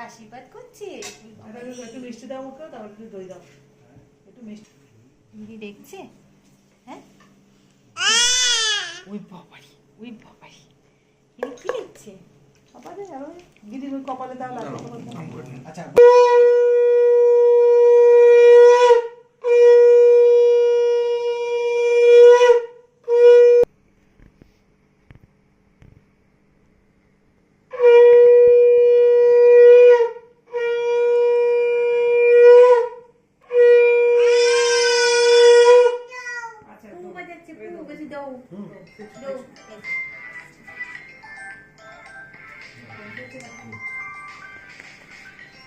আশীর্বাদ করছে। একটু মিষ্টি দাও ওকে, তারপর একটু দই দাও, একটু মিষ্টি। দিদি দেখছে? হ্যাঁ, ওই বাবারি, ওই বাবারি, দিদি কি দেখছে? কপালে যাবে দিদি, ওই কপালে দাও লাগবে। আচ্ছা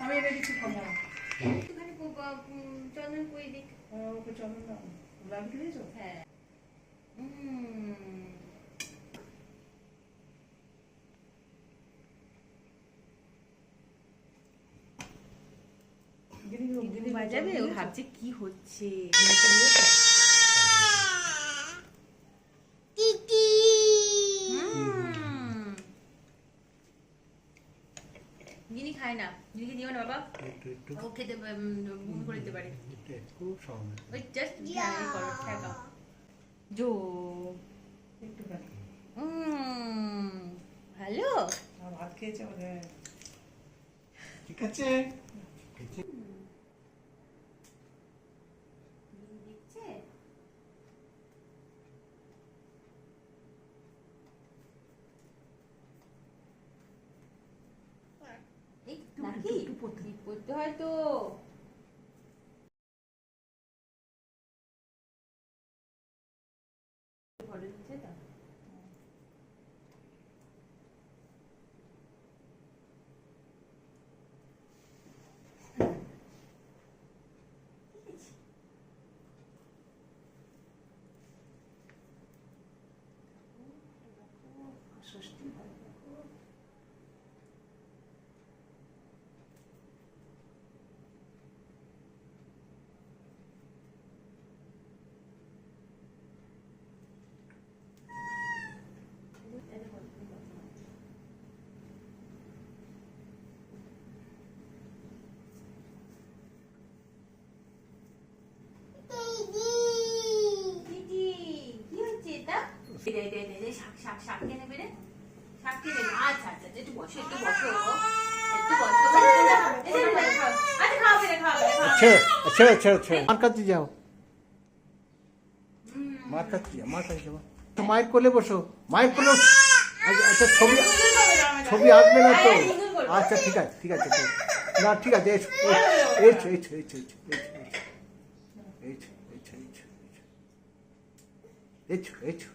আমি এনে দিচ্ছি খাবো। একটুখানি চন্দন করে দিক। ওকে চন্দন দাও, লাগিয়ে দিয়েছো? হ্যাঁ। দিদি বাজাবে, ও ভাবছে কি হচ্ছে। দিদি খায় না, দিদিকে দিও না বাবা, ও খেতে বমি করে দিতে পারে। খুব সহজ। ওই জাস্ট করো, ঠেকাও জো। একটুখানি ভালো। ভাত খেয়েছে মানে ঠিক আছে। দেখছে নাকি পড়তে হয় তো। ষষ্ঠী শাক কিনে বেড়ে শাক কিনে। আচ্ছা আচ্ছা, একটু বসো, একটু বসো, আচ্ছা আচ্ছা আচ্ছা, মার কাছে যাও, মার কাছে যাও, মার কাছে যাও। মায়ের কোলে বসো, মায়ের কোলে। আচ্ছা ছবি ছবি আসবে না তো? আচ্ছা ঠিক আছে ঠিক আছে, না ঠিক আছে। এসো এসো এসো এসো এসো এসো এসো এসো এসো।